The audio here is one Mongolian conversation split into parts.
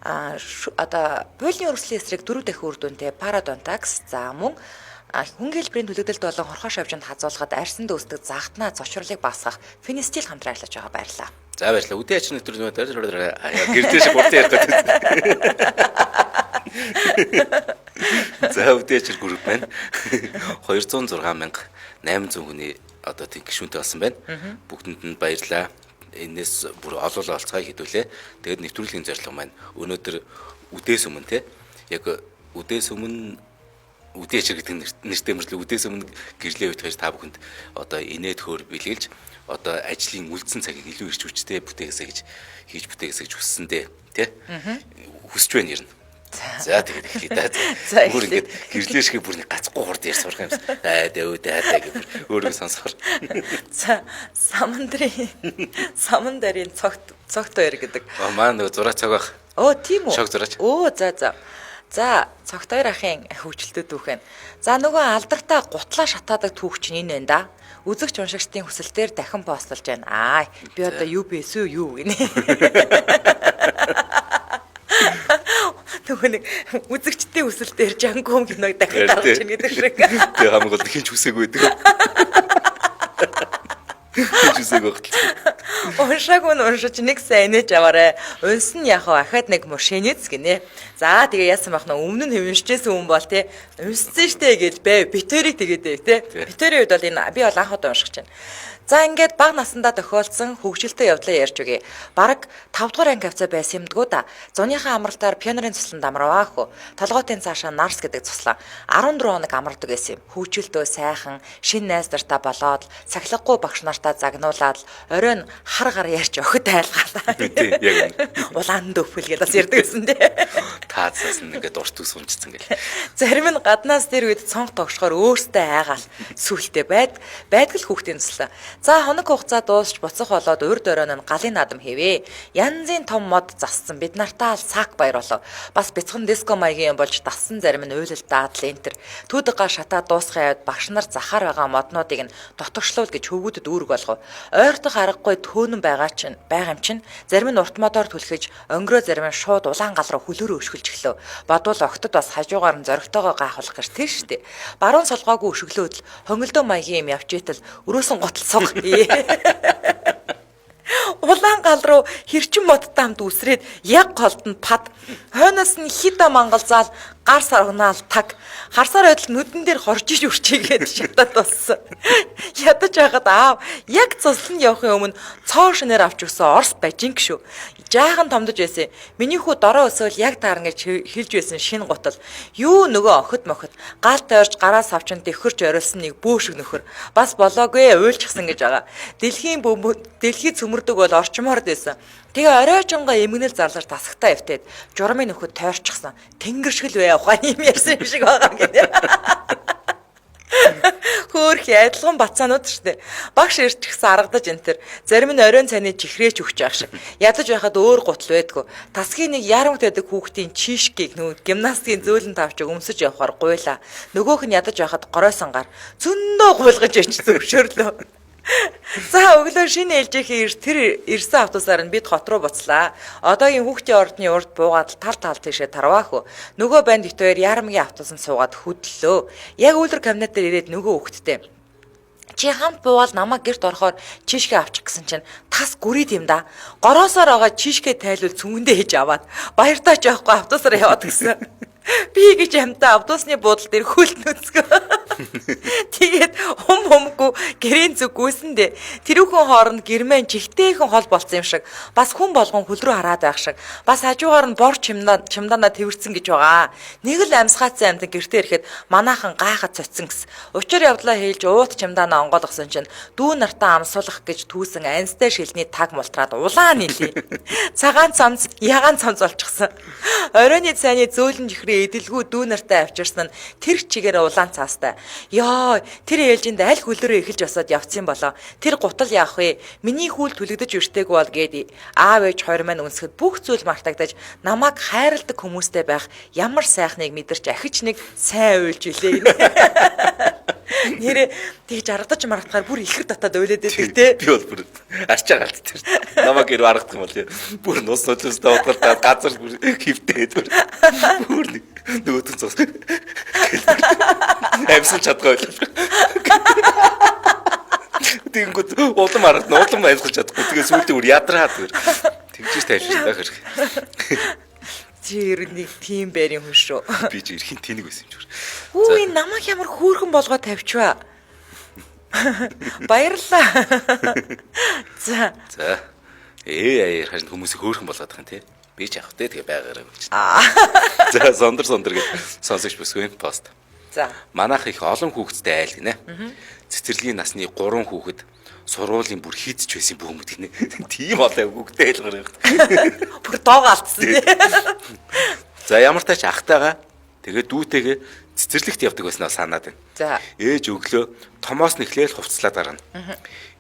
Одоо буйлын өрсөлийн эсрэг 4 дахин үр дүнтэй Parodontax за мөн хүн хэлбэрийн төлөвлөлд болон хорхоо шавжинд хазуулахад арьсанд үүсдэг загтнаа цочрлыг багасгах Fenistil хамтран ажиллаж байгаа баярлалаа. За баярлалаа. Үдээ ачны нэвтрүүлэг гэрдээ шиг урд ярих гэдэг. За үдээ ачир групп байна. 206,800 хүний одоо тийм гишүүнтэй болсон байна. Бүгдэнд нь баярлалаа. Энэс бүр олол олцгаая хэдүүлээ. Тэгээд нэвтрүүлгийн зорилго маань өнөөдөр үдээс өмнө те яг үдээс өмнө үдээ ачир гэдэг нэртэй мөрлөө үдээс өмнө гэрлээ үйтгэж та бүхэнд одоо инээд хөөр бэлгэлж одоо ажлын үлдсэн цагийг илүү ирч хүчтэй бүтээгээсэй гэж хийж бүтээгээсэй гэж хүссэндээ тий хүсэж байна юм. За тэгээд эхлэе да. Бүр ингээд гэрлээ шиг бүр нэг гацхгүй хурд яар сурах юмсан. Дэв гэж өөрөө сонсохоор. За самандрын цогт баяр гэдэг. Маань нөгөө зураг цаг байх. Оо тийм үү. Шог зураач. Оо за. За цогт баяр ахын хөвчлөлтөд түүхэн. За нөгөө алдартай гутлаа шатаадаг түүх чинь энэ байна да. Үзэгч уншигчдын хүсэлтээр дахин постлж байна. Би одоо юу бэсүү юу гинэ. Тэгвэл үзэгчдийн хүсэлтээр Жангом киног дахин дарж ийн гэдэг шиг. Тэг хамгийн гол хинч хүсээгүй байдаг. Хинч хүсээгүй багтал. Уншиж нэг сайн нээж аваарэ. Унсан яг ахаад нэг мушинэц гинэ. За тэгээ яасан бах нь өмнө нь уншижсэн хүн бол тий унссан штэ гэж бай. Битэрийг тэгээд тий. Битэрийн үед бол энэ би бол анх удаа уншиж байна. За ингээд бага насандаа тохиолдсон хөгжилтэй явдлаа ярьж өгье. Бараг 5 дугаар анги авцаа байсан юмдгүү да. Зуныхаа амралтаар пионерын цусланд амраваа хөө. Толгойтын цаашаа нарс гэдэг цуслаа 14 хоног амардаг байсан юм. Хөгжилтөө сайхан, шин найздартай болоод, сахилгагүй багш нартаа загнуулаад, оройн хар гар ярьж өгөхөд айлгаалаа. Тий, яг энэ. Улаан дөхвөл гэдээ бас ярьдаг гэсэн дээ. Таацаас ингээд урт ус унжсан гэл. Зарим нь гаднаас тэр үед цонх тогшохоор өөртөө айгаал сүултээ байдаг л хүүхдийн цуслаа. За хоног хугацаа дуусч буцах болоод урд оройн нь галын наадам хийвээ. Янзын том мод зассан бид нартаа сак баяр болов. Бас бяцхан диско маягийн юм болж дассан зарим нь уйлал даадл энтер. Түүдга шатаа дуусгахын үед багш нар захаар байгаа моднуудыг нь дотогшлуул гэж хөвгүүдэд үүрэг болгов. Ойртох аргагүй төөнөн байгаа юм чинь зарим нь урт модоор түлхэж өнгөрөө зарим нь шууд улаан гал руу хөлөөрөө өшгөлж эхлэв. Бодвол огтод бас хажуугаар нь зоригтойгоо гайхуулах гэж тийм шүү дээ. Баруун солгоогүй өшөглөөд л хөнгөлдөө маягийн юм явж итэл өрөөсөн готл улаан гал руу хэрчин модтой хамт үсрээд яг голд нь пад хойноос нь хида мангалзаал гар саргнаал таг харсаар байдал нүдэн дээр хорж иж үрчигээд шатаад болсон. Ядаж байгаад аав яг цуслан явахын өмнө цоо шинээр авч өгсөн Орос бажинг шүү. Жаахан томдож байсан. Миний хүү дороо өсөөл яг таарна гэж хэлж байсан шин гутал. Юу нөгөө охид мохид гал тойрч гараас авчин дэвхэрч орилсон нэг бөөшг нөхөр. Бас болоогүй уйлчихсан гэж байгаа. Дэлхий цөмөрдөг бол орчмоор дэсэн. Тэгээ оройчонго эмгэнэл зарлаж тасагтаа эвтээд журмын нөхөд тойрчихсан. Тэнгэр шиг л бай ухаан юм ярьсан юм шиг байгаа гэдэг. Хөөх ядлган бацаанууд штэ. Багш ирчихсэн аргадаж энтер. Зарим нь оройн цайны чихрээч өгч явах шиг. Ядаж байхад өөр гутал байдгүй. Тасгийн нэг ярамт байдаг хүүхдийн чишкийг нүүд гимнастикийн зөөлөн тавч өмсөж явахаар гуйлаа. Нөгөөх нь ядаж байхад горойсон гар зөндөө гуйлгаж ич зөвшөөрлөө. За өглөө шинэ ээлжийнхээ тэр ирсэн автобусаар нь бид хот руу буцлаа. Одоогийн хүүхдийн ордны урд буугаад тал тийшээ тарваа хөө. Нөгөө банд итээр ярамгийн автобусанд суугаад хөдлөө. Яг үйлдвэр кабинет дээр ирээд нөгөө хүүхдтэй чи хамт буугаад намайг гэрт орохоор чишгээ авчих гэсэн чинь тас гүрийд юм да. Гороосоор байгаа чишгээ тайлбал цүнгэндээ хийж аваад баяртаа ч явахгүй автобусаар яваад гисэн. Би гэж амтаа автобусны буудлын дээр хөлт нүцгөө. Тэгээд хумгүй гэрийн зүг гүйсэндээ тэрүүхэн хооронд гэрмэн жигтэйхэн хол болцсон юм шиг бас хүн болгон хөл рүү хараад байх шиг бас хажуугаар нь бор чимдаанаа тэрвэрсэн гэж байгаа. Нэг л амсгаацсан амт гэртээ ирэхэд манаахан гайхад цоцсон гэс. Учир явдлаа хэлж уут чимдаанаа онгойлгосон чинь дүү нартаа амсуулах гэж түүсэн анистай шилний таг мултраад улаан нийлээ. Цагаан цамц ягаан цамц болчихсон. Оройны цайны зөөлөн жихрээ эдэлгүй дүү нартай авчирсан нь тэр чигээр улаан цаастай. Ёо, тэр ээлжинд аль хөлөөрөө эхэлж босоод явцсан болоо. Тэр гутал яах вэ? Миний хүүл түлэгдэж өртөөг бол гээд аав ээж хоёр маань үнсгэд бүх зүйл мартагдаж намайг хайрладаг хүмүүстэй байх ямар сайхныг мэдэрч ахиж нэг сайн уйлж илээ. Нэрээ тэгж аргадаж маргадахаар бүр ихэр татаад ойлээд байдаг те. Би бол бүр арчаа галт тэр. Намаг гэр аргадах юм бол бүр нус нутлаас давталтаа газар бүр хөвтээд бүр нөгөөдөн цус. Амьсгалж чадгаа байлаа. Тэнгүүд улам аргадна, улам амьсгалж чадахгүй. Тэгээ сүүлдээ бүр ядраад бүр. Тэгжиж тайвширч байгаа хэрэг. Тэр нэг тийм байрын хүн шүү. Би ч эрхийн тэнэг байсан юм шиг. Үгүй намайг ямар хөөрхөн болгоод тавьчваа. Баярлалаа. За. Яар хашин хүмүүсийг хөөрхөн болгоод байгаа юм тий. Би ч явах тий тэгээ байгаараа гэж. За сондөр гэж сонсогч бүсгүй пост. За. Манайх их олон хүүхэдтэй айл гинэ. Цэцэрлэгийн насны 3 хүүхэд сургуулийн бүр хийдч байсан бүүмэд гинэ. Тийм олон хүүхэдтэй айлгаар байгаа. Бүр доогоо алдсан. За ямар тач ахтайгаа тэгээ дүүтэйгээ цэцэрлэгт явдаг байснаа санаад байна. За. Ээж өглөө томоос нэхлээл хувцлаад гарна.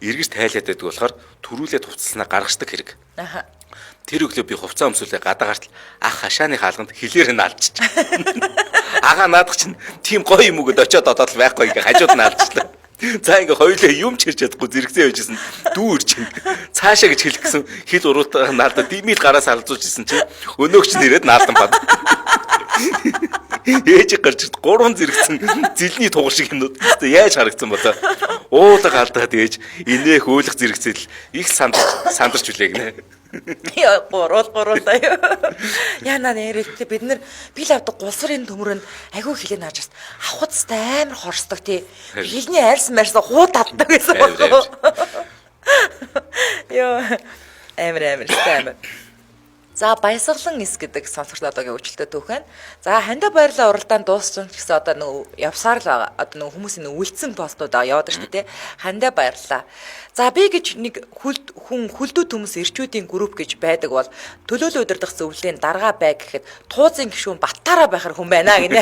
Эргэж тайлаад байдаг болохоор төрүүлээд хувцалснаа гаргаждаг хэрэг. Аха. Тэр өглөө би хувцас өмсүүлээ гадаагаарт ах хашааны хаалганд хилээр нь алдчих. Ага наадах чинь тийм гоё юм өгöd очиод одоод л байхгүй ингээ хажууд нь алдчихлаа. За ингээ хоёулаа юм ч хэрж чадахгүй зэрэгцээ байжсэн дүү ирж чинь цаашаа гэж хэлэх гэсэн хил уруутаа наалда димил гараас алзуулж исэн чи өнөөгч нэрээд наалдан бад. Ээж гарч 3 зэрэгцэн зилний тугал шиг юмнууд яаж харагдсан болоо. Уулга алдаад ээж инээх өөлөх зэрэгцэл их сандарч үлээ гинэ. Яа гурвуулаа юу. Яна нэрэлтэй бид нар бил авдаг гулсрын төмөрөнд агүй хилээ нааж бас авахцтай амар хорсдог тий. Хилний айрсан марсан хуу татдаг гэсэн бодлоо. Йоо амар. За баясгалан эс гэдэг сонсогч одоогийн үйлчлэлтэй түүхэн. За хандаа баярлаа уралдаанд дууссан ч гэсэн одоо нөгөө явсаар л байгаа. Одоо нөгөө хүмүүсийн үйлцэн постууд яваад шүү дээ. Хандаа баярлаа. За би гэж нэг хүлдүү төмс эрчүүдийн групп гэж байдаг бол төлөөлөл удирдах зөвлөлийн дарга бай гэхэд туузын гишүүн Баттаараа байхаар хүн байна гинэ.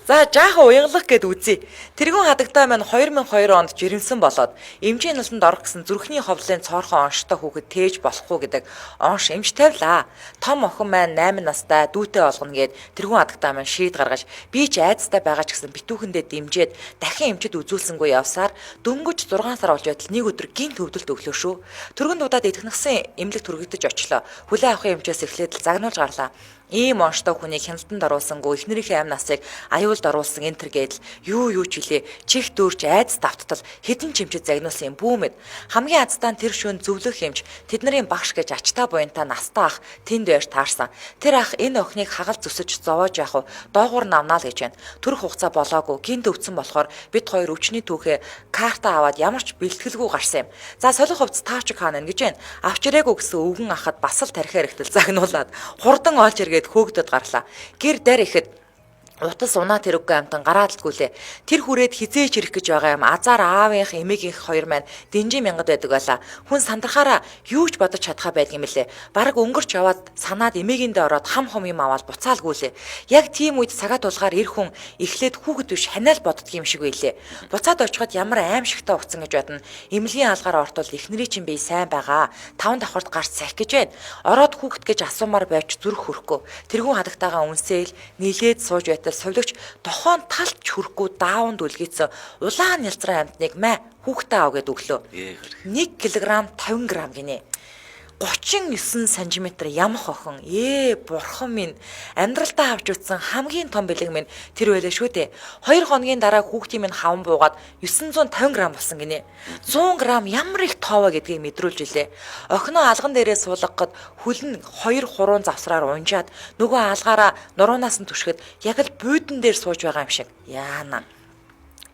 За жаахан уянгалах гэд үзье. Тэргүүн хадагтай маань 2002 онд жирэмсэн болоод эмчийн насанд орох гэсэн зүрхний ховлын цоорхон онштой хүүхэд тээж болохгүй гэдэг онш эмч тавилаа. Том охин маань 8 настай дүүтэй болгоно гэд тэргүүн хадагтай маань шийд гаргаж би ч айцтай байгаа ч гэсэн битүүхэндээ дэмжиэд дахин эмчэд үзүүлсэнгүй явсаар дөнгөж 6 сар болж байтал нэг өдөр гинт өвдөлт өглөө шүү. Төргөн дуудаад идэгнэсэн эмнэлэг түргэгдэж очлоо. Хүлээ авахын эмчээс эхлээд л загнуулж гарлаа. Ийм онштой хүнийг хяналтанд оруулсангүй эхнэрийнхээ амь насыг аюулд оруулсан энтер гэдэл юу ч хэлээ чих дүүрч айц давттал хэдэн чимчэд загнуулсан юм бүүмэд хамгийн азтаа тэр шөнө зөвлөх юмч тэднэрийн багш гэж ачтаа буянтаа настай ах тэнд байж таарсан. Тэр ах энэ охиныг хагалт зүсэж зовоож яах вэ? Доогуур навнаа л гэж байна. Төрөх хугацаа болоогүй гинт өвдсөн болохоор бид хоёр өвчний түүхээ карта аваад ямар ч бэлтгэлгүй гарсан юм. За солих хувцас таач хаана гэж байна. Авч ирээгүй гэсэн өвгөн ахад бас л тарих хэрэгтэл загнуулаад хурдан олж иргээд хөөгдөд гарлаа. Гэр дээр ихэд утас унаа тэрэггүй амтан гараадалгүйлээ. Тэр хүрээд хизээж ирэх гэж байгаа юм. Азар аавынх эмээгийнх хоёр маань дэнжи мянгад байдаг байлаа. Хүн сандрахаараа юу ч бодож чадхаа байдаг юм лээ. Бараг өнгөрч яваад санаад эмээгэндээ ороод хам юм аваад буцаалгүйлээ. Яг тийм үед цагаат тулгаар эр хүн эхлээд хүүхэд биш ханиал боддөг юм шиг байлээ. Буцаад очиход ямар аимшигтай уцсан гэж бодно. Эмнэлгийн алгаар ортол эхнэрийн чинь бие сайн байгаа. 5 давхарт гарч сах гэж байна. Ороод хүүхэд гэж асуумаар байж зүрх хөрөхгүй. Тэрхүү хадагтайгаа үнсээл нийлээд сууж байтал совлогч тохон талч хүрхгүй даавнд үлгээсэн улаан ялцраа амтныг мэ хүүхдээ ав гэд өглөө. 1 кг 50 г гинэ. 39 см ямх охин бурхан минь амьдралтаа авч утсан хамгийн том бэлэг минь тэр байлаа шүү дээ. 2 хоногийн дараа хүүхдийн минь хаван буугаад 950 г болсон гинэ. 100 г ямар их тоовоо гэдгийг мэдрүүлж илээ. Охиноо алган дээрээ суулгахад хүлэн 2-3 завсраар унжаад нөгөө алгаараа нуруунаас нь түшгэд яг л буудан дээр сууж байгаа юм шиг. Яана.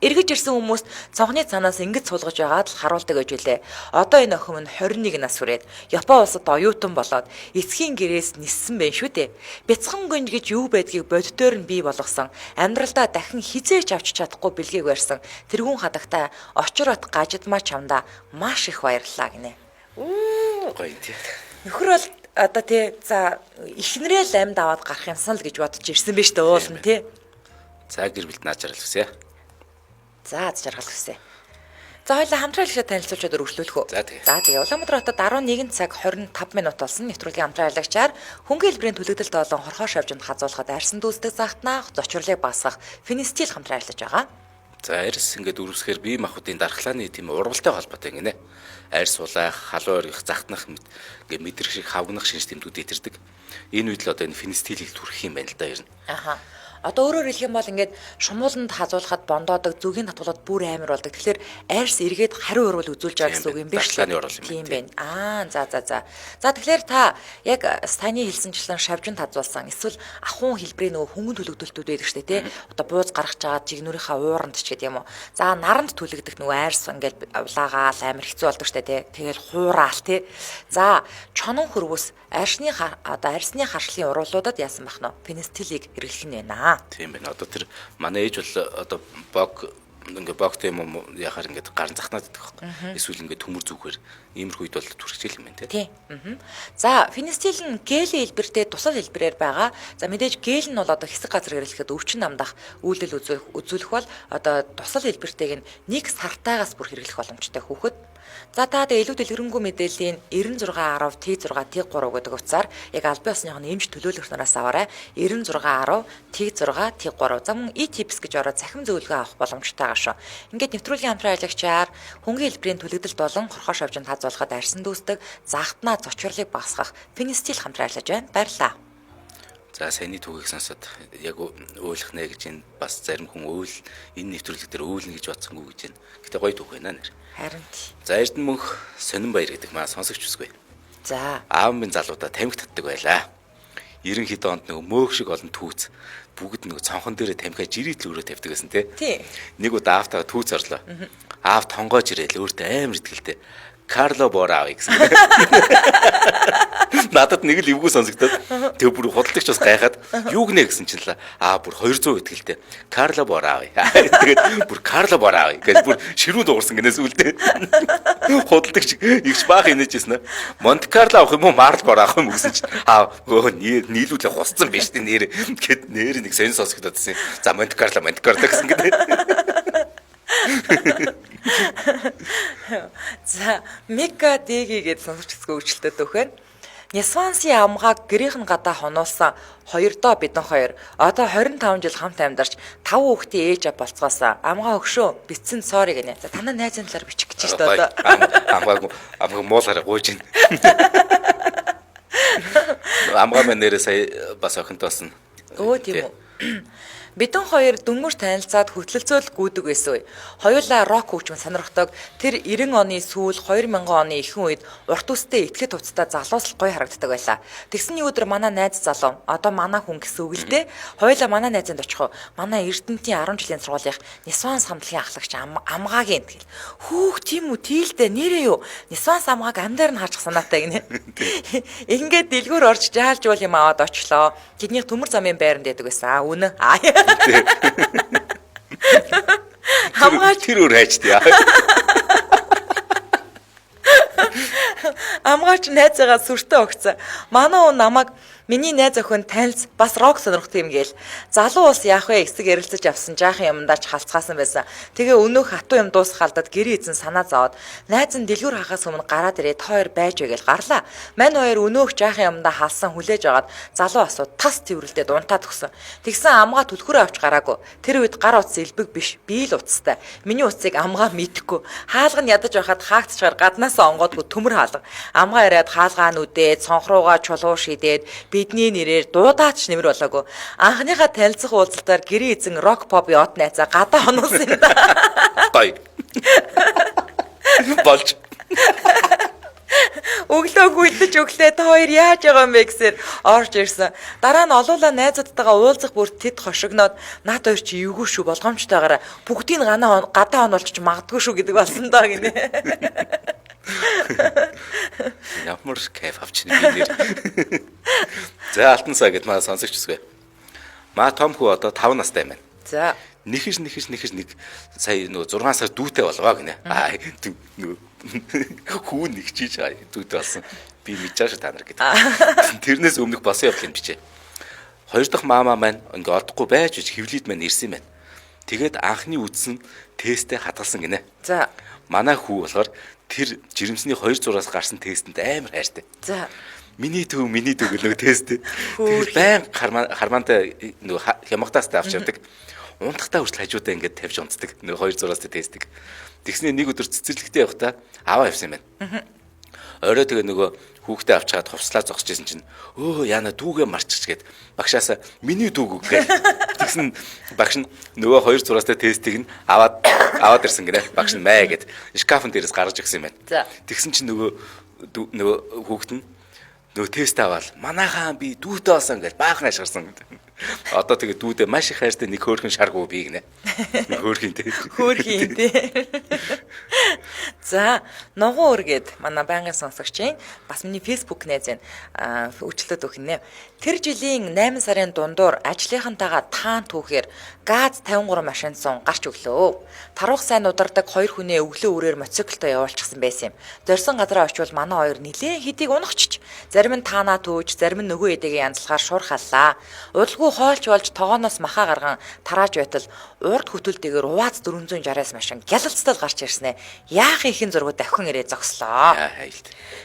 Эргэж ирсэн хүмүүст цонхны цанаас ингэж суулгаж байгаад л харуулдаг гэж үлээ. Одоо энэ охин нь 21 нас хүрээд Япон улсад оюутан болоод эцгийн гэрээс ниссэн байх шүү дээ. Бяцхан гүнж гэж юу байдгийг боддоор нь бий болгосон. Амьдралдаа дахин хизээч авч чадахгүй бэлгийг барьсан. Тэргүүн хадагтай очрот гажидмаа чамда маш их баярлалаа гинэ. Гоё тий. Нөхөр бол одоо тий за ихнэрээ л амьд аваад гарах юмсан л гэж бодож ирсэн биз дээ уулна тий. За гэр бүлд наачаал хүсье. За аз жаргал хүсье. За хоёулаа хамтран хэлшээ танилцуулчаад өргөжлүүлэх үү. За тэгээ. За тэгээ Улаанбаатар хотод 11 цаг 25 минут болсон нэвтрүүлгийн хамтран ажиллагчаар хөнгөн хэлбэрийн төлөгдөлд олон хорхоо шавжинд хазуулахад арьсан дүүсдэг загтнаа зочрлыг басгах финистил хамтран ажиллаж байгаа. За арьс ингээд үрвсгээр бие махбодын дархлааны тийм урвалтай холбоотой гинэ. Арьс улаах, халуун оргих, загтнах ингээд мэдрэг шиг хавгнах шинж тэмдгүүд итэрдэг. Энэ үед л одоо энэ финистилийг түрэх юм байна л да ер нь. Аха. Одоо өөрөөр хэлэх юм бол ингээд шумууланд хазуулахад бондоодог зүгийн татгуулаад бүр амар болдог. Тэгэхээр арьс эргээд хариу урвал үзүүлж байгаа гэсэн үг юм биш үү? Тийм байна. За. За тэгэхээр та яг саяны хэлсэнчлэн шавжинд хазуулсан эсвэл ахуун хэлбэрийн нөгөө хөнгөн төлөгдөлтүүд байдаг шүү дээ, тий? Одоо бууз гаргаж байгаа жигнүүрийнхаа ууранд ч гэдэг юм уу. За наранд төлөгдөх нөгөө арьс ингээд улаагаал амар хэцүү болдог шүү дээ, тий? Тэгэл хуураал, тий? За чонон хөрвөс арьсны арьсны харшлын уруулуудад яасан бах нь финистилийг хэрэглэх нь байна. Тийм байна. Одоо тэр манай ээж бол одоо бог ингээ богтой юм яхаар ингээ гарын захнаад идэх байхгүй. Эсвэл ингээ төмөр зүгээр иймэрхүү үед бол түрхчихэл юм байна тий. За финистил нь гелийн хэлбэртэй тусал хэлбэрээр байгаа. За мэдээж гел нь бол одоо хэсэг газар хэрэглэхэд өвчин намдах үйлдэл үзүүлэх бол одоо тусал хэлбэртэйг нь 1 сартаагаас бүр хэрэглэх боломжтой хүүхэд. За та илүү дэлгэрэнгүй мэдээллийн 9610 T6 T3 гэдэг утсаар яг албан ёсныхны эмч төлөөлөгчнөөс аваарай. 9610 T6 T3. За мөн e-tips гэж ороод цахим зөвлөгөө авах боломжтой байгаа шүү. Ингээд нэвтрүүлгийн хамтран ажиллагчаар хөнгөн хэлбэрийн төлөгдөлт болон хорхоо шавжинд хазуулахад арьсан дүүсдэг загтнаа зочрлыг багасгах финистил хамтран ажиллаж байна. Баярлалаа. За саяны түүхийг сонсоод яг өөлөх нэ гэж энэ бас зарим хүн энэ нэвтрүүлэг дээр өөлнө гэж бодсонгүй гэж байна. Гэтэ гоё түүх байна нэр. Харин. За Эрдэнэ мөнх сонин баяр гэдэг маа сонсогч үсгүй. За. Аав минь залуудаа тамхи татдаг байлаа. 90 онд нөгөө мөөх шиг олон түүц бүгд нөгөө цонхон дээрээ тамхиа жирийтэл өрөө тавьдаг гэсэн тий. Нэг удаа аавтаа түүц орлоо. Аав тонгоож ирээл өөртөө амар итгэлтэй. Карло Борави гэсэн. Надад нэг л эвгүй сонсогдоод тэг бүр худалдагч бас гайхаад юу гинэ гэсэн чинь л бүр 200 итгэлтэй. Карло Борави. Тэгээд бүр Карло Борави гэж бүр ширүү дуурсан гинээс үлдээ. Худалдагч ихс баах инээжсэн. Монте Карло авах юм уу, Марл Бор авах юм гэсэн чинь нийлүүлээ хусцсан биш тий нэр гэд нэр нэг сонь сонсогдоод байсан. За Монте Карло гэсэн гэдэг. За Мика Дэги гэж сонсогчдгоо үйлчлэлтэд өгөх. Нисванси амгааг гэрийнхэн гадаа хонуулсан хоёр доо бидэн хоёр одоо 25 жил хамт амьдарч 5 хүүхдийн ээж болцгоос амгаа өгшөө битсэн сори гинэ. За танаа найзын талаар бичих гэж шүү дээ одоо. Амгаа муулаараа гуйж ийн. Амгаа мань нэрээ сая бас охинтоос нь. Өө тийм үү. Бидэн хоёр дөнгөж танилцаад хөтлөлцөөл гүйдэг байсан үе. Хоёулаа рок хөгжмөн сонирхдог. Тэр 90 оны сүүл 2000 оны ихэнх үед урт үстэй итгэхэд туцтай залуус л гоё харагддаг байлаа. Тэгсэн нэг өдөр манай найз залуу, одоо манай хүн гэсэн үг л дээ. Хоёулаа манай найзанд очих. Манай Эрдэнэтийн 10 жилийн сургуулийнх Нисванс хамтлагийн ахлагч амгаагийн тэгэл. Хүүх тийм үү тийлдэ нэрээ юу? Нисванс амгааг амдаар нь харчих санаатай гинэ. Ингээд дэлгүүр орж жаалж бол юм аваад очлоо. Тэдний төмөр замын байранд байдаг байсан. Үнэ. Хамгаач тэр өөр хайчт яа. Амгаач найзаагаа сүртээ өгцөн. Манай уу намайг миний найз охин танилц бас рок сонирхдаг юм гээл. Залуу ус яах вэ эсэг ярилцаж авсан жаахан юмдаа ч халцгаасан байсан. Тэгээ өнөөх хатуу юм дуусгаалдад гэрээ эзэн санаа зовоод найз нь дэлгүүр хахаас өмнө гараад ирээд хоёр байж байгээл гарлаа. Мань хоёр өнөөх жаахан юмдаа халсан хүлээж агаад залуу асууд тас цэвэрлдээ дунтаад өгсөн. Тэгсэн амгаа түлхүүрээ авч гараагүй. Тэр үед гар утас элбэг биш. Би л утастай. Миний утсыг амгаа мэдэхгүй. Хаалга нь ядаж байхад хаагтчгаар гаднаас онгоодгүй төмөр хаалга. Амгаа ирээд хаалгаа нүдээд сонхруугаа чулуу шидээд бидний нэрээр дуудаач нэмэр болоогүй. Анхныхаа танилцах уулзалтаар гэрээ эзэн рок поп яот найзаа гадаа хонуулсан юм да. Гой. Болж. Өглөөг үлдэж өглөө та хоёр яаж байгаа юм бэ гэсээр орж ирсэн. Дараа нь олуула найзуудтайгаа уулзах бүр тэд хошигноод над хоёр чи эвгүй шүү болгоомжтойгаараа бүгдийг гадаа хонуулчих магадгүй шүү гэдэг болсон доо гинэ. Ямар кайф авчихна би нэр. За алтан сая гэд маа сонсогч үсгэ. Маа том хүү одоо 5 настай юм байна. За. Нэхэж нэг сая нөгөө 6 сар дүүтэй болваа гинэ. Нөгөө хүү нэгчиж дүүтэй болсон. Би мэдэж та нар гэдэг. Тэрнээс өмнөх босон явдлыг бичээ. Хоёр дахь маама маань ингээ олдохгүй байж хөвлийд маань ирсэн юм байна. Тэгээд анхны үдсэн тестээ хадгалсан гинэ. За. манай хүү болохоор тэр жирэмсний 2 зураас гарсан тестэнд амар хайртай. За. Миний төв гэх нөгөө тест. Тэгээд байн хармаантай нөгөө хямгатаас авч явдаг. Унтахтаа хүртэл хажуудаа ингээд тавьж унтдаг. Нөгөө 2 зураас тестийг. Тэгснээ нэг өдөр цэцэрлэгтэй явахдаа аваа явсан юм байна. Орой тэгээ нөгөө хүүхдээ авч чаад хувцлаа зогсчихсэн чинь яана дүүгээ марччих гээд багшаасаа миний дүүг гээ. Тэгсэн багш нь нөгөө 2 зураастай тестийг нь аваад ирсэн гинэ. Багш нь маа гээд шкафын дээрээс гаргаж өгсөн юм байна. Тэгсэн чинь нөгөө хүүхэд нь нөгөө тест аваад манайхаа би дүүтэй болсон гэж баахан ашгарсан гэдэг. Одоо тэгээ дүүдээ маш их хайртай нэг хөөрхөн шаргуу бий гинэ. Хөөрхөн тий. За, ногоон үргээд манай байнгын сонсогчийн бас миний Facebook найз байна. Өчлөд өгнө. Тэр жилийн 8 сарын дундуур ажлынхантайгаа таан түүхээр ГАЗ 53 машин сон гарч өглөө. Таруух сайн удардаг 2 хүнээ өглөө үрээр мотоциклтай явуулчихсан байсан юм. Зорьсон газараа очивол манай хоёр нилээн хэдийг унахчиж, зарим нь таанаа төөж, зарим нь нөгөө эдэгээ янзлахаар шуурхаллаа. Удалгүй хоолч болж тогооноос махаа гарган тарааж байтал урд хөтөлдөөр УАЗ 460-аас машин гялалцтал гарч ирснэ. Яах ихэн зургууд давхин ирээ зогслоо.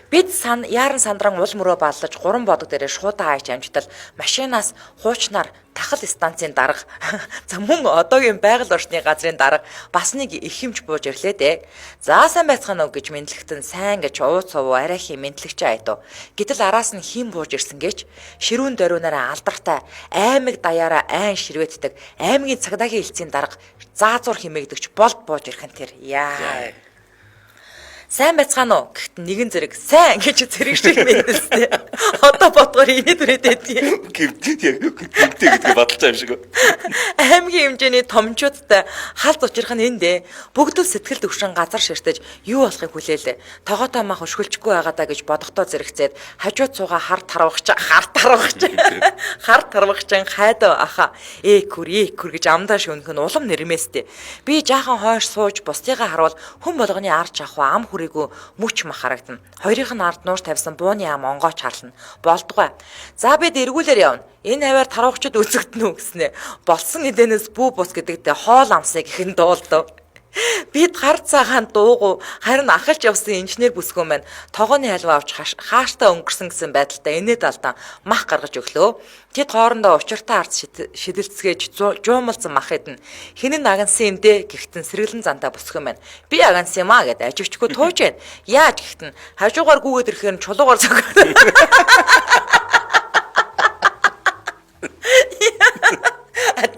Бид яаран сандран уул мөрөө баллаж 3 бодог дээрээ шуудаа хайж амжтал машинаас хуучнаар тахал станцын дарга за мөн одоогийн байгаль орчны газрын дарга бас нэг ихэмж бууж ирлээ дээ. За сайн байцгаана уу гэж мэдлэгтэн сайн гэж ууц сувуу арайхийн мэдлэгч айдуу. Гэтэл араас нь хим бууж ирсэн гэж ширүүн дөрөөнөрөө алдартай аймаг даяараа айн ширвэтдэг аймгийн цагдаагийн хэлцийн дарга заазуур химээгдэгч болд бууж ирхэн тэр яа. Сайн байцгаана уу гэхт нэгэн зэрэг сайн гэж зэрэг шиг мэдэлстэй. Одоо бодгоор инээд үрээд байдгийг. Гэмтэй гэдгийг бодолж байгаа юм шиг. Аймгийн хэмжээний томчуудтай халд учрах нь энэ дээ. Бүгд л сэтгэл төвшин газар ширтэж юу болохыг хүлээлээ. Тогоотой мах өшгөлчихгүй байгаа даа гэж бодохдоо зэрэгцээд хажууд суугаа хар тарвагч хайдаа аха экүр гэж амдаа шөнөх нь улам нэрмээстэй. Би жаахан хойш сууж бусдыгаа харуул хүн болгоны арч авах ам хүрээгүй мүч мах харагдана. Хоёрын нь ард нуур тавьсан бууны ам онгооч харлана. Болдгоо. За бид эргүүлэр явна. Энэ хаваар тарвагчд үзэгдэнэ үү гэснэ. Болсон эдэнэс бүү бус гэдэгтээ хоол амсыг ихэн дуулдав. Бид гар цагаан дуугу харин ахалж явсан инженер бүсгүүн маань тогооны халва авч хааштай өнгөрсөн гэсэн байдалтай инээд алдан мах гаргаж өглөө. Тэд хоорондоо учиртай ард шидэлцгээж жуумалсан мах эдэн хинэн агансан юм дээ гэхдээ сэргэлэн зантаа бүсгүүн маань би агансан юм аа гэд аживчгүй тууж байна. Яаж гэхдээ хажуугаар гүгээд ирэхээр чулуугаар зогсоо.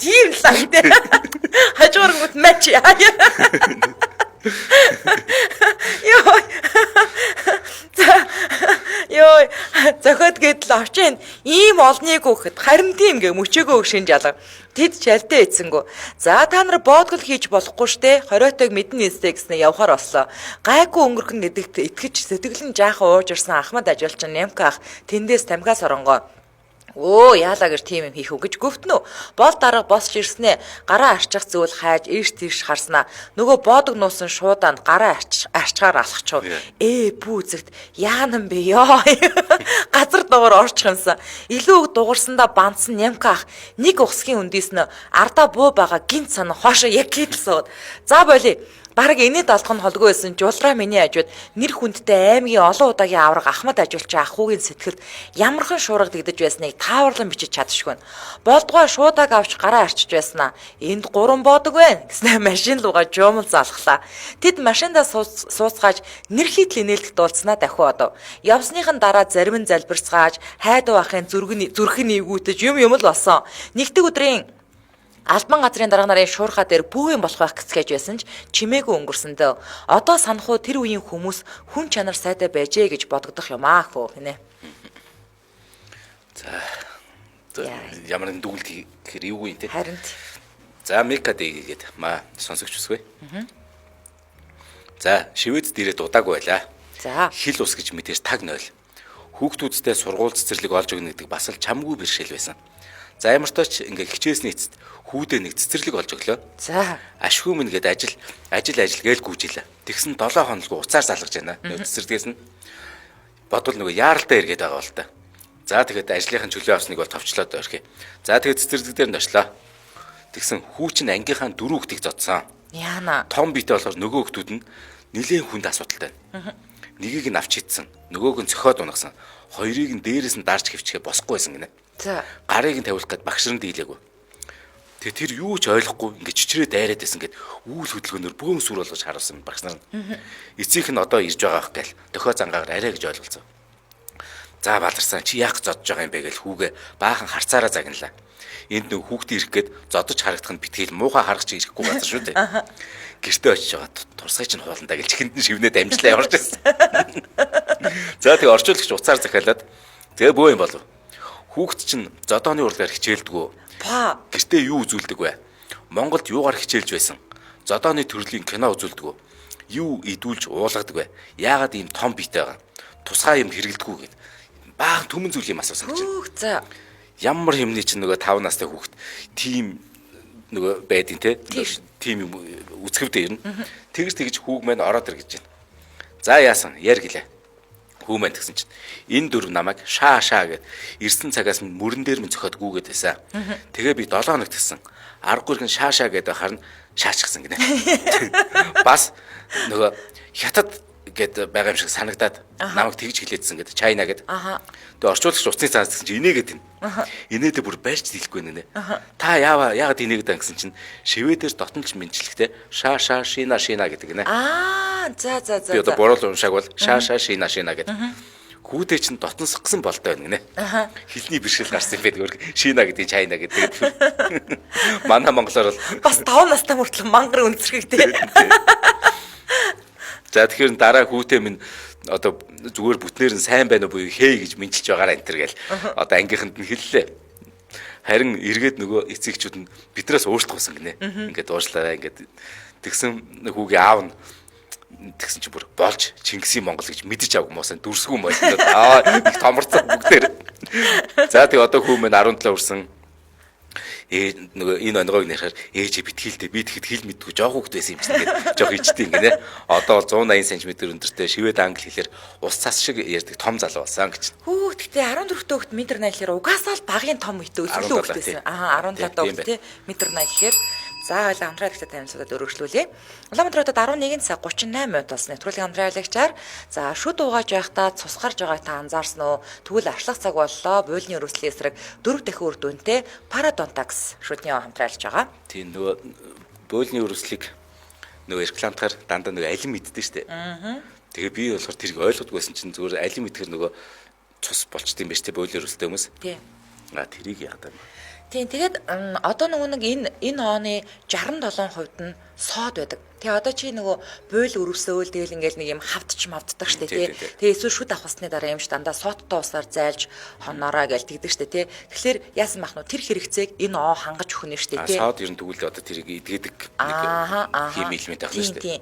Тийм л аа. Хажуугаар гүт матч яа. Йой зохиод гэдэл авчин ийм олныг өгөхөд харин тийм гэ мөчөөгөө өгшин жалга тэд чалтай эцэнгүү. За та нар боодгол хийж болохгүй штэ 20-тойг мэднэ нэстэй гэснээр явхаар ослоо. Гайгүй өнгөрхөн гэдэгт итгэж сэтгэл нь жаахан ууж ирсэн Ахмад ажилчин Нямка ах тэндээс тамхиас оронгоо. Яалаа гэж тийм юм хийх үү гэж гөвтнө. Бол дарга босч ирснэ. Гараа арчих зүйл хайж ийш тийш харснаа. Нөгөө боодог нуусан шуудаанд гараа арчгаар алхачв. Бүү зэгт яанам бэ ёо. Газар дуугаар орчих юмсан. Илүү үг дуурсандаа бандсан Нямка ах нэг ухсгийн үндээс нь ардаа буу байгаа гинт сан хоошо яг хийдэлсүүд. За боли. Бараг энэд алхах нь холгүй байсан жуулраа миний хажууд нэр хүндтэй аймгийн олон удаагийн авраг Ахмад ажилчин ахуугийн сэтгэлд ямархан шуурга дэгдэж байсныг тааварлан бичиж чадшгүй. Болдгоо шуудааг авч гараа арчиж байснаа. Энд 3 боодог байна гэснээр машин лугаа жуумал залхлаа. Тэд машиндаа сууцгааж нэр хийдэл инээлдэх дуулснаа дахиу одов. Явсныхан дараа зарим нь залбирцгааж хайдуу ахын зүрхэн эвгүүтэж юм л болсон. Нэгдэг өдрийн Албан газрын дарга нарын шуурхаа дээр бүү юм болох байх гэцгээж байсан ч чимээгүй өнгөрсөндөө одоо санах уу тэр үеийн хүмүүс хүн чанар сайтай байжээ гэж бодогдох юм аа хөө гинэ. За ямар нэг дүгнэлт гэхээр юу юм те. Харин. За Мекадэг гэдэг сонсогч үсгүй. За Швед дээрээ дудаагүй байлаа. За хил ус гэж мэдээж таг 0. Хүүхдүүдтэй сургууль цэцэрлэг олж өгнө гэдэг бас л чамгүй бэршээл байсан. За ямартаач ингээ хичээсний эцэст хүүдээ нэг цэцэрлэг олж өглөө. За ашгүй минь гээд ажил гээл гүйжилээ. Тэгсэн 7 хоног уцаар залгаж байна. Цэцэрлэгээс нь бодвол нөгөө яаралтай эргээд байгаа бол та. За тэгээд ажлынхын чөлөө авсныг бол товчлоод өрхий. За тэгээд цэцэрлэг дээр нь очлоо. Тэгсэн хүү чинь ангийнхаа 4 хүүхдийг зодсон. Яана. Том биетэй болохоор нөгөө хүүхдүүд нь Нилийн хүнд асуудалтай байна. Нэгийг нь авч идсэн, нөгөөг нь цохиод унагсан, хоёрыг нь дээрээс нь дарж хөвчгээ босхгүй байсан гинэ. За. Гарыг нь тавиулах гээд багшрын дийлээгүй. Тэгээ тэр юу ч ойлгохгүй ингээд чичрээ дайраад байсан гэд үүл хөдөлгөөнөөр бөөн сүр болгож харуулсан багш нар. Эцэг нь одоо ирж байгаа ах гээл дохио зангаагаар арай гэж ойлголцоо. За Баларсан чи яах гэж зодж байгаа юм бэ гэж хүүгээ баахан харцаараа загналаа. Энд нэг хүүхдээ ирэх гээд зодож харагдах нь битгийл муухай харах чи ирэхгүй газар шүү дээ. Гэртээ очиж байгаа турсгай чинь хууландаа гэлж хэнд нь шивнээд амжилаа яварч байсан. За тэгээ орчуулагч уцаар захиалаад тэгээ бөө юм болов. Хүүхд чинь зодооны урлагаар хичээлдэггүй. Ба. Гэртээ юу үзүүлдэг вэ? Монголд юугаар хичээлж байсан? Зодооны төрлийн кино үзүүлдэг үү? Юу идүүлж уулгадаг вэ? Яагаад ийм том биетэй байгаа? Тусгай юм хэрэглэдэггүй гэд. Баахан түмэн зүйл юм асуусан гэж. За. Ямар хэмнээ чинь нөгөө 5 настай хүүхэд тийм нөгөө байдیں۔ Тийм юм үсгэвдээ ирнэ. Тэгж хүүг маань ороод ир гэж байна. За яасан? Яар гэлээ. Хүү маань гэсэн чинь энэ дөрв намайг шаа гэд ирсэн цагаас мөрөн дээр минь цохиод гүгээд байсан. Тэгээ би 7 хоног тгсэн. Аргагүй гэн шаа гэдэг харна шаачсан гинэ. Бас нөгөө хятад гэд байгаа юм шиг санагдаад намайг тэгж хилээдсэн гэдэг чайна гэд. Тэгээ орчуулагч уцны цаас гэсэн чинь инээгээд байна. Инээдээ бүр байрч дийлэхгүй нэ. Та яагаад инээгээд байгаа гэсэн чинь шивэдээр дотнолж мэдчлэхтэй шаа шина гэдэг гинэ. За. Би одоо буруу уншааг бол шаа шина гэдэг. Хүүдээ чинь дотносгсон болтой байна гинэ. Хилний бэрхшээл гарсан юм байдаг. Шина гэдэг чайна гэдэг. Манай монголоор бол Бас 5 настай мөртлөө мангар өнцөрхийгтэй. За тэгэхээр дараа хүүтэй минь одоо зүгээр бүтнээр нь сайн байна уу буюу хээ гэж мэдчилж байгаараа энэ төр гээл одоо ангийнханд нь хэллээ. Харин эргээд нөгөө эцэгчүүд нь биднээс өөрчлөх болсон гинэ. Ингээд уушлаараа ингээд тэгсэн хүүгийн аав нь тэгсэн чи бүр болж Чингисийн Монгол гэж мэдэж авах муусан дүрсгүй юм байна. Их томорцсон бүгдээр. За тэгээ одоо хүү минь 17 хүрсэн. Нөгөө энэ онгойг нэрхээр ээж битгийлтэй би тэгэхэд хэл мэдгүй жоох хөвгт байсан юм чинь ингээд жоох ичтэй гинэ. Одоо бол 180 см өндөртэй шивэд англи хэлээр ус цас шиг ярьдаг том залуу болсон гэж. Гэхдээ 14 дэх метр 80 гэхээр угаасаа л багын том үедээ өсөлөө хөвгтэйсэн. 17 дэх тий метр 80 гэхээр за ойлаа хамтраа ихтэй танилцуулаад өргөжлүүлье. Улаанбаатар хотод 11 цаг 38 минут болсон нэвтрүүлгийн хамтраа аялагчаар за шүд угааж байхдаа цус гарч байгааг та анзаарсан уу? Тэгвэл аршлах цаг боллоо. Буйлны өрөөслийн эсрэг 4 дахин үр дүнтэй Parodontax шүдний хамтраа айлж байгаа. Тийм нөгөө буйлны өрөөслийг нөгөө рекламтахаар дандаа нөгөө алим мэддэг штэ. Тэгээ би болохоор тэрийг ойлгодгүй байсан чинь зүгээр алим мэдгээр нөгөө цус болчт юм байна штэ буйлны өрөөстэй хүмүүс. Тийм. Тэрийг яагаад юм. Тийм тэгээд одоо нөгөө нэг энэ оны 67% нь сод байдаг. Тэгээ одоо чи нөгөө буйл өрөвсөөл тэгэл ингээл нэг юм мавддаг штэ тий. Тэгээ эсвэл шүд авахсны дараа юм ш дандаа содтой усаар зайлж хоноороо гээл тэгдэг штэ тий. Тэгэхээр яасан мах нь тэр хэрэгцээг энэ оо хангаж өгнө штэ тий. Сод ер нь тэгвэл одоо тэрийг идгээдэг нэг хим элемент авах штэ.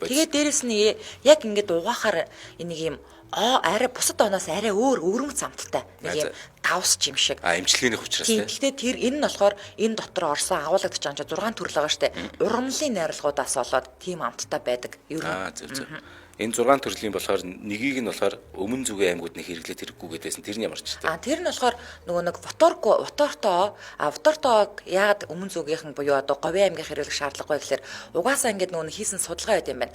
Тэгээд дээрэс нь яг ингээд угаахаар энийг юм арай бусад оноос арай өрөмц амталтай нэг юм давс юм шиг. Эмчилгээний учраас тийм. Гэхдээ тэр энэ нь болохоор энэ дотор орсон агуулгадж байгаа 6 төрөл байгаа штэ. Ургамлын найрлагуудаас болоод тийм амттай байдаг. Ер нь. Зөв. Энэ 6 төрлийн болохоор нэгийг нь болохоор өмнө зүгийн аймагуудны хэрэглээд хэрэггүй гэдээсэн тэрний ямар ч тийм. Тэр нь болохоор нөгөө нэг Воторто яагаад өмнө зүгийнхэн буюу одоо Говийн аймгийн хэрэглэх шаардлага вэ гэхээр угаасаа ингээд нөгөө хийсэн судалгаа байт юм байна.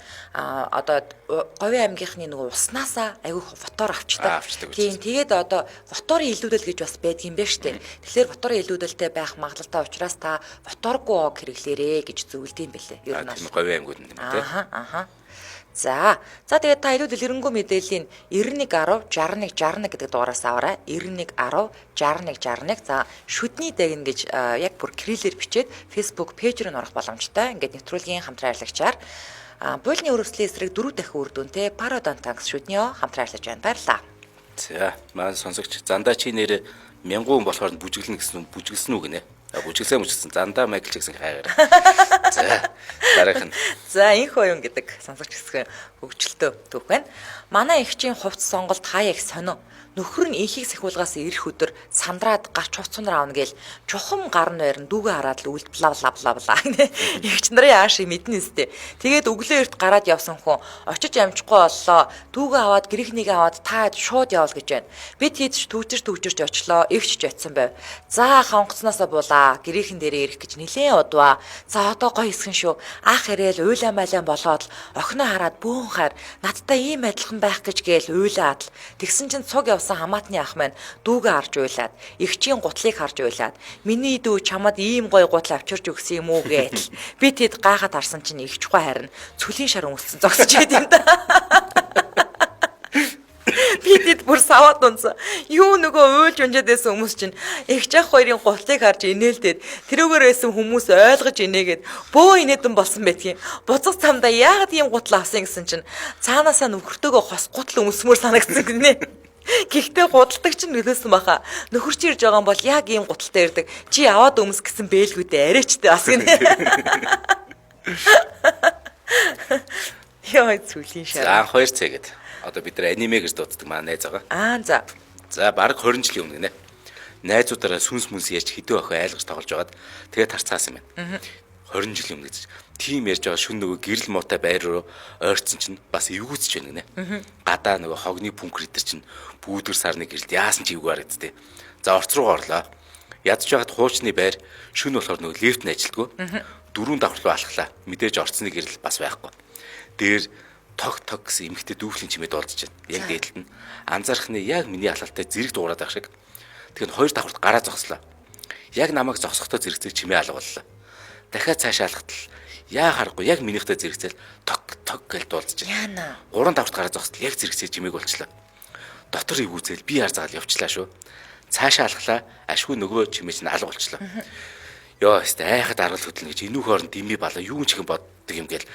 Одоо Говийн аймгийнхны нөгөө уснасаа айгүй фотор авчдаг. Тийм. Тэгээд одоо фоторын илүүдэл гэж бас байдаг юм байна штэ. Тэгэхээр фоторын илүүдэлтэй байх магадлалтай учраас та Воторго хэрэглээрэй гэж зөвлөд юм бэлээ. Ер нь бол Говийн аймагуд юм тийм. За тэгээд та илүүдэл эренгүй мэдээллийн 9110 6161 гэдэг дугаараас аваарай. 9110 6161. За шүдний дагна гэж яг бүр кириллээр бичээд Facebook пэйж рүү орох боломжтой. Ингээд нэвтрүүлгийн хамтран аялагчаар буйлны өрөвслийн эсрэг 4 дахин үр дүнтэй Parodontax шүдний хамтран аялагч байна. Баярлалаа. За маань сонсогч зандаа чи нэр 1000 хүн болохоор бүжиглсэн үү гинэ. Бүжиглсэн зандаа Майкл Джексон хайгаар. За дараах нь. За инх оюун гэдэг сонсогч хэсэг хөгжилтөө түүх байна. Манай эгчийн хувцс сонголт хаяа их сонио. Нөхөр нь инхийг сахиулгаас ирэх өдөр сандраад гарч хувцсанаар аавна гээл чухам гар нь байрн дүүгээ хараад л үлд бла бла бла. Эгч нарын ааши мэднэ үстэй. Тэгээд өглөө эрт гараад явсан хүн очиж амжихгүй боллоо. Дүүгээ аваад гэрхнийг аваад та шууд явал гэж байна. Бид хэд ч түүчирч очлоо. Эгч ч очсон байв. За хонгоцноосоо буулаа. Гэрхэн дээрээ ирэх гэж нилээн удваа. За одоо гоё хэсгэн шүү. Ах ирээл уйлаа малаа болоод охиноо хараад бөөн хаар надтай ийм адилхан байх гэж гээл уйлаад л тэгсэн чинь цуг явсан хамаатны ах маань дүүгээ харж уйлаад эгчийн гутлыг харж уйлаад миний дүү чамд ийм гоё гутал авчирч өгсөн юм уу гээл би тэд гайхаад харсан чинь эгчгүй харин цөлийн шар өмссөн зогсож байд юм да. Би тэд бүр саваад унсан. Юу нөгөө уйлж унжаад байсан хүмүүс чинь эгч ах хоёрын гутлыг харж инээлдээд тэрүүгээр байсан хүмүүс ойлгож инээгээд бөө инээдэн болсон байдгийн. Буцах цамдаа яагаад ийм гутал авсан гэсэн чинь цаанаасаа нөхөртөөгөө хос гутал өмсмөр санагдсан гинэ. Гэхдээ гудалдаг чинь нөлөөсөн баха. Нөхөр чи ирж байгаа юм бол яг ийм гуталтай ирдэг. Чи аваад өмс гэсэн бэлгүүдээ арайчтай бас гинэ. Яа цүлийн шар. За 2 цагт. Одоо бид нар аниме гэж дууддаг маань найз байгаа. За. За бараг 20 жилийн өмнө гинэ. Найзуудаараа сүнс мүнс ярьж хэдэн охин айлгаж тоглож байгаад тэгээд тарцаасан юм байна. 20 жилийн өмнө гэж. Тим ярьж байгаа шүн нөгөө гэрэл муутай байр руу ойрцсон чинь бас эвгүүцэж байна гинэ. Гадаа нөгөө хогны пүнкер идэр чинь бүүдэр сарны гэрэлд яасан ч эвгүй харагдтыг. За орц руу орлоо. Ядж байгаад хуучны байр шүн болохоор нөгөө лифт нь ажилтгүй. Дөрөв давхар руу алхлаа. Мэдээж орцны гэрэл бас байхгүй. Дээр тог гэсэн эмхтэй дүүфлийн чимээд олдож байна. Яг дээдлэлт нь анзаархны яг миний алалтай зэрэг дуурайд байх шиг. Тэгэхээр 2 давхарт гараа зогслоо. Яг намайг зогсохдоо зэрэгцээ чимээ алга боллоо. Дахиад цааш алхтал яа харахгүй яг минийхтэй зэрэгцэл тог гэж дуулж байна. 3 давхарт гараа зогсдол яг зэрэгцээ чимээг болчлоо. Дотор ивгүүцэл би яар загаал явчлаа шүү. Цаашаа алхлаа. Ашгүй нөгөө чимээ чинь алга болчлоо. Йоо өстө айхад аргал хөдлөн гэж энүүх хооронд дими балаа юу ч хэн боддог юм гээл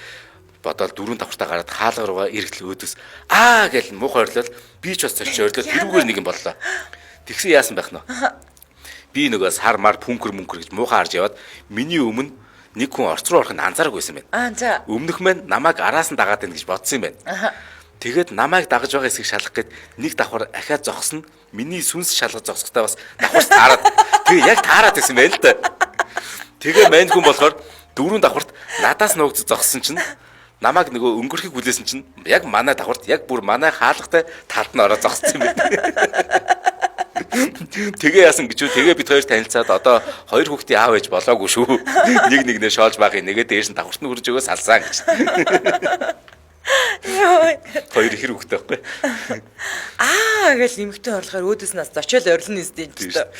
бодоод 4 давхартаа гараад хаалга руугаа эргэл өөдөөс гээл муухай орлол би ч бас зорч орлол тэрүүгээр нэг юм боллоо. Тэгсэн яасан байх нь вэ? Би нөгөө сар мар пүнкер мөнкер гэж муухай харж яваад миний өмнө нэг хүн орц руу орох нь анзаараагүй байсан байна. За. Өмнөх маань намайг араас нь дагаад байна гэж бодсон юм байна. Тэгээд намайг дагаж байгаа хэсгийг шалгах гээд нэг давхар ахаад зогсно. Миний сүнс шалгаж зогсохдоо бас давхар таарад. Тэгээ яг таарад байсан байл л да. Тэгээ мань хүн болохоор 4 давхарт надаас нуугдж зогссон чинь намайг нөгөө өнгөрхийг хүлээсэн чинь яг манай давхарт яг бүр манай хаалгатай талд нь ороод зогссон юм байна. Тэгээ яасан гэж үү? Тэгээ бид хоёр танилцаад одоо 2 хүүхдийн аав ээж болоогүй шүү. Нэг нэгнээ шоолж байгааг нэгээ дээрс нь давхарт нь хурж өгөө салсан гэж. Яа. 2 хэр хүүхдтэй байхгүй. Гэж нэмэгтэй орлохоор өөдөөс нас зочиол орилно үстэй ч гэдэг.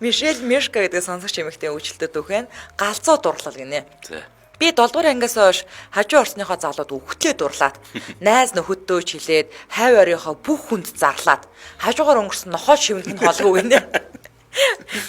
Мишель Мешка гэдэг сонсогч эмэгтэй өвчлөлтөд үхэн галзуу дурлал гинэ. За. Би 7 дугаар ангиас хойш хажуу орсныхоо залууд өвгтлээ дурлаад найз нөхөддөө ч хилээд хайв орийнхоо бүх хүнд зарлаад хажуугаар өнгөрсөн нохоо шивнэх нь холгүй гинэ.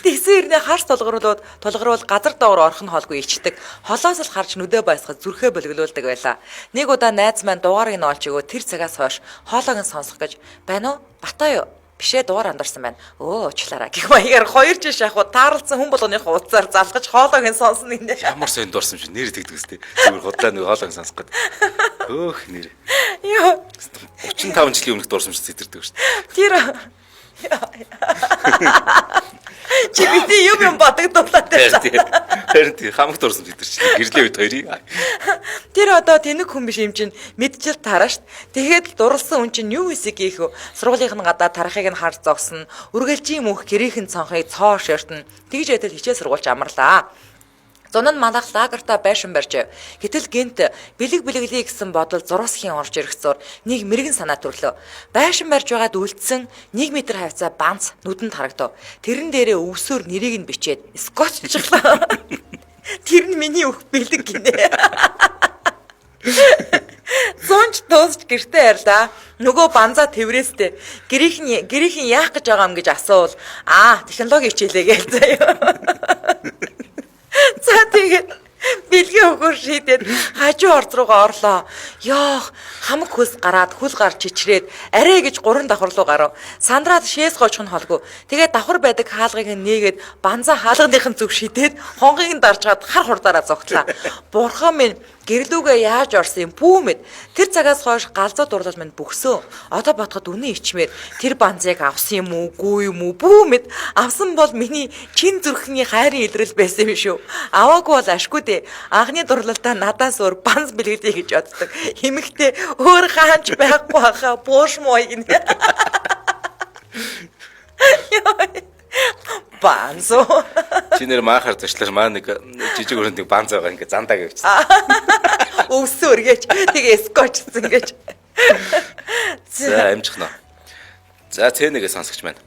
Тэгсэн ирнэ харс тулгаруулаад газар доогор орох нь холгүй ичдэг. Холоос л харж нүдэ байсгаж зүрхээ бөлгөлүүлдэг байла. Нэг удаа найз маань дугаарыг нь олж өгөө тэр цагаас хойш хоолойг нь сонсох гэж байна уу? Батаа юу? Бишээ дугаар андарсан байна. Уучлаарай. Гэх маягаар 2 жил шахуу таарлцсан хүн болгоныхоо утсаар залгаж хоолойг нь сонсно гинэ. Ямар сайн дурсан юм чи нэр тэгдэг үстэй. Зүгээр худлаа нэг хоолойг сонсох гээд. Хөөх нэр. Йоо. 35 жилийн өмнөх дурсан ч зэтэрдэг шүү Тэр дээ. чи бидний юм бодогдуулаад байна. Харин тийм хамаг дурсан бид нар чи гэрлээ үед хоёрыг. Тэр одоо тэнэг хүн биш юм чинь мэдчил тараа штт. Тэгээд дурлсан хүн чинь юу хийсэ гээх вэ? Сургуулийнх нь гадаа тарахыг нь харж зогсно. Үргэлжийн мөнх гэрийнхэн цонхыг цоо ширтэн. Тэгж ядал хичээл сургуулж амарлаа. Зун нь манайх лагертаа байшин барьж. Гэтэл гинт бэлэг бэлгэлээ гэсэн бодол зурусхийн орж ирэх зур нэг мэрэгэн санаа төрлөө. Байшин барьж байгаад үлдсэн 1 м хавцаа банц нүдэнд харагдав. Тэрэн дээрээ өвсөөр нэрийг нь бичээд скотчлаа. Тэр нь миний өх бэлэг гинэ. Зунч дуусч гэртээ ярьлаа. Нөгөө банзаа тэврээстэй. Гэрийнхэн яах гэж байгаа юм гэж асуувал технологи хичээлээ гээл заяа. За тэгээд бэлгийн өгөр шийдээд хажуу орд руугаа орлоо. Ёох, хамаг хөлс гараад хөл гар чичрээд арай гэж 3 давхар руу гарав. Сандраад шээс гоочих нь холгүй. Тэгээд давхар байдаг хаалгыг нээгээд банзаа хаалганых нь зүг шидээд хонгийг нь дарж гад хар хурдаараа зогтлаа. Бурхан минь гэрлүүгээ яаж орсон юм бүү мэд. Тэр цагаас хойш галзуу дурлал минь бөхсөн. Одоо бодоход үнэн ичмээр тэр банзыг авсан юм уугүй юм уу бүү мэд. Авсан бол миний чин зүрхний хайрын илрэл байсан юм шүү. Аваагүй бол ашгүй дээ. Анхны дурлалдаа надаас өөр банз бэлгэлээ гэж боддог. Химэгтэй өөр хаанч байхгүй хаа бууш мой гинэ. Банзо. Чи нэр маахаар зочлоор маа нэг жижиг өрөөнд банз байгаа ингээ зандаа гэвчихсэн. Өвсөө өргөөч. Тэгээ скотчсан гэж. За амжихна. За C1-ээс сонсогч маань.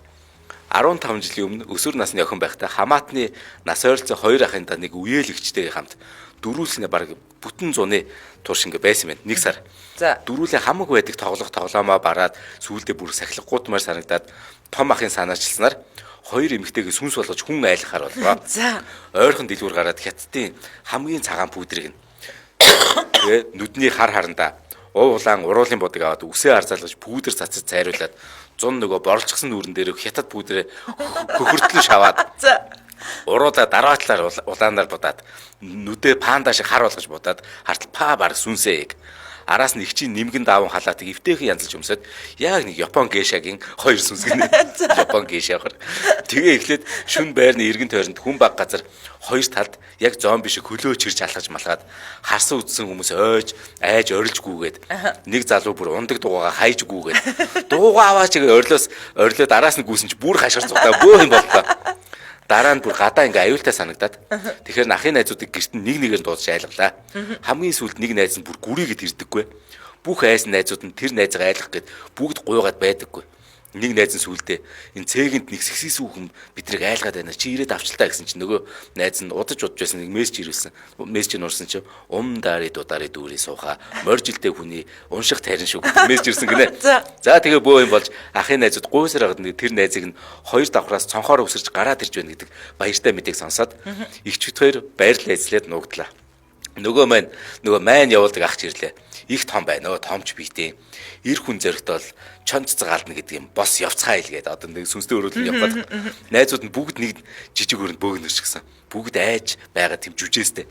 15 жилийн өмнө өсвөр насны охин байхдаа хамаатны нас ойролцоо 2 ахын да нэг үеэлэгчтэйгээ хамт дөрүүлсний баг бүтэн зуны турш ингээ байсан юм. Нэг сар. За. Дөрүүлээ хамаг байдаг тоглоомоо бараад сүүлдээ бүр сахилгагуутмаар санагдаад том ахын санаачлснаар хоёр эмэгтэйгээ сүнс болгож хүн айлгахаар боллоо. За. Ойрхон дэлгүүр гараад хятадын хамгийн цагаан пүүдрийг нь тэгээ нүдний хар харандаа улаан уруулын бодог аваад үсээ арзаалгаж пүүдэр цацаж цайруулад 100 нөгөө борлцсон нүрэн дээр хятад пүүдрээ хөхөртлөн шаваад уруудаа дараачлаар улаанаар будаад нүдээ панда шиг хар болгож будаад хартал па баг сүнсээг араас нь ихчийн нэмгэн дааван халаатыг эвтэйхэн янзалж өмсөд яг нэг Япон гейшагийн хоёр сүнс гинэ. Япон гейшагаар. Тэгээ эхлээд шүн байрны эргэн тойронд хүн баг газар хоёр талд яг зомби шиг хөлөө чирж алхаж малгаад харсан үдсэн хүмүүс айж орилж гүүгээд нэг залуу бүр ундаг дуугаа хайж гүүгээд дуугаа аваач гээ орилоод араас нь гүйсэн чи бүр хашгирц удаа бөө юм боллоо. Дараа нь бүр гадаа ингээ аюултай санагдаад тэгэхээр ахын найзуудыг гэрт нь нэг нэгээр дуудаж айлглаа. Хамгийн сүүлд нэг найз нь бүр гүрийгэд ирдэггүй. Бүх айсан найзууд нь тэр найзыг айлгах гээд бүгд гуйгаад байдаггүй. Нэг найз нь сүүлдээ энэ цээгэнд нэг сэгсээс хүүхэн бидрийг айлгаад байна. Чи ирээд авчлаа гэсэн чинь нөгөө найз нь удаж байсан нэг мессеж ирүүлсэн. Мессеж нуурсан чинь дари дудари дүүри сууха моржилтэй хүний унших тарин шүү гэдэг мессеж ирсэн гинэ. За тэгээ бөө юм болж ахын найзууд гуйсараад тэр найзыг нь хоёр давхраас цонхоор өсөрч гараад ирж байна гэдэг баяртай мэдээг сонсоод их чөтгөр баярлал эзлээд нуугдлаа. Нөгөө маань явуулдаг ах чирлээ. Их том байна өө томч биетэй. Ир хүн зөрөгт бол чонц цагаална гэдэг юм. Бос явцгаа илгээд одоо нэг сүнстэй өрөөлөн яваад найзууд нь бүгд нэг жижиг өрөнд бөөгнөрч гисэн. Бүгд айж байгаа тийм жүжээстэй.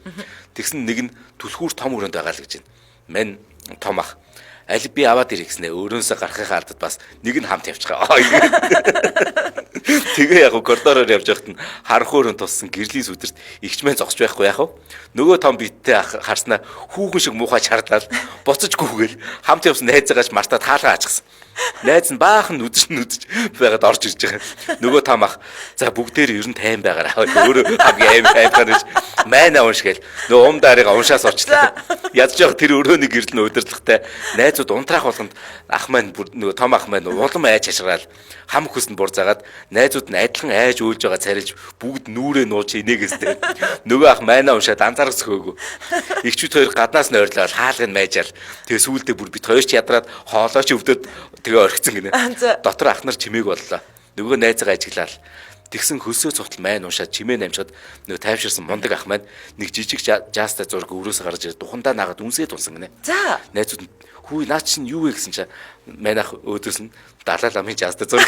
Тэгсэн нэг нь түлхүүр том өрөөнд байгаа л гэж байна. Мань том ах аль би аваад ирэх гэснээр өрөөсөө гарахын алдад бас нэг нь хамт явчихаа. Тэгээ яг коридороор явж байхад нь харанхуй өрөөнд туссан гэрлийн сүдэрт игч мэн зогсож байхгүй яах вэ? Нөгөө том биеттэй харснаа хүүхэн шиг муухай чарлал буцаж гүгэл хамт явсан найзаагаач мартаад хаалгаа ачсан. Найз нь баахан нүдэж байгаад орж ирж байгаа. Нөгөө том ах за бүгдээр ер нь тайм байгаараа өөрөө хамгийн аим гарч майна уншгээл нөгөө дарыга уншаас орчлаа. Ядж явах тэр өрөөний гэрэл нь удирдлагатай найзууд унтраах болгонд ах маань нөгөө том ах маань улам айж хашраал хам хөсөнд бурзаагаад найзууд нь адилхан айж үйлж байгаа царилж бүгд нүрээ нууж инээгээстэй. Нөгөө ах майна уншаад анзаарах зөхөөгүй. Игчүүд хоёр гаднаас нь ойрлол хаалгыг майжаал. Тэгээ сүүлдээ бүр бит хоёр ч ядраад хоолооч өвдөд тэгээ орхицсан гинэ. Дотор ах нар чимээг боллоо. Нөгөө найзгаа ажиглал. Тэгсэн хөлсөө цогтол майн уншаад чимээ намжгаад нөгөө тайвширсан мундаг ах маань нэг жижиг жаастай зураг өрөөсө гарч ирээд духандаа наагаад үнсээд унсан гинэ. За найзууд нь хүү наа чинь юу вэ гэсэн чинь мань ах өөдөөс нь Далай ламын жаастай зураг.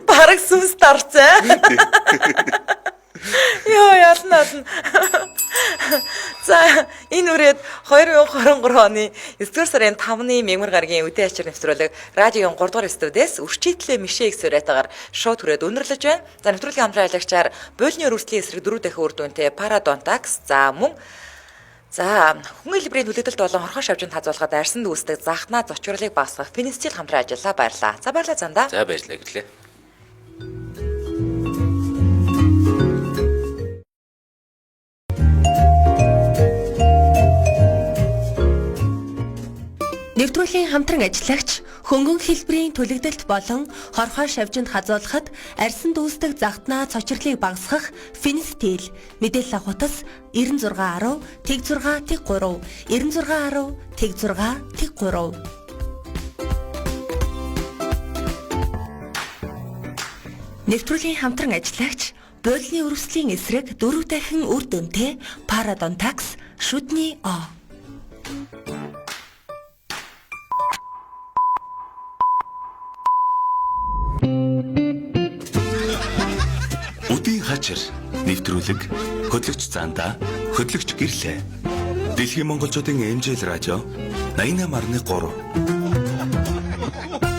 Бараг сүнс дарцаа. Яа яална. За энэ үрээд 2023 оны 9-р сарын 5-ны мягмар гарагийн үдээ ачаар нэвтрүүлэг радиогийн 3 дугаар студиэс үрчийтлээ мишээ эксперэтаар шууд хүрээд өнөрлөж байна. За нэвтрүүлгийн хамтран аялагчаар боолны өрөвслийн эсрэг 4 дахин үр дүнтэй Paradontax за мөн за хүн хэлбэрийн төлөвлөлт болон хорхоо шавжинд хазуулахад арьсан дүүсдэг захнаа зочрлыг багасгах Финистил хамтран ажиллаа баярлаа. За баярлалаа зандаа. За баярлалаа гэрлээ. Нэвтрүүлгийн хамтран ажиллагч хөнгөн хэлбэрийн төлөгдөлт болон хорхоо шавжинд хазуулахад арьсан дүүсдэг загтнаа цочрлыг багасгах Финистил мэдээлэл авахтас 9610 тэг 6 тэг 3 9610 тэг 6 тэг 3 Нэвтрүүлгийн хамтран ажиллагч боолны өрөвслийн эсрэг 4 дахин үр дүнтэй Paradontax шүдний о Үдийн хачир нэвтрүүлэг Хөтлөгч Занда, хөтлөгч Гэрлээ. Дэлхийн монголчуудын эмжил радио 88.3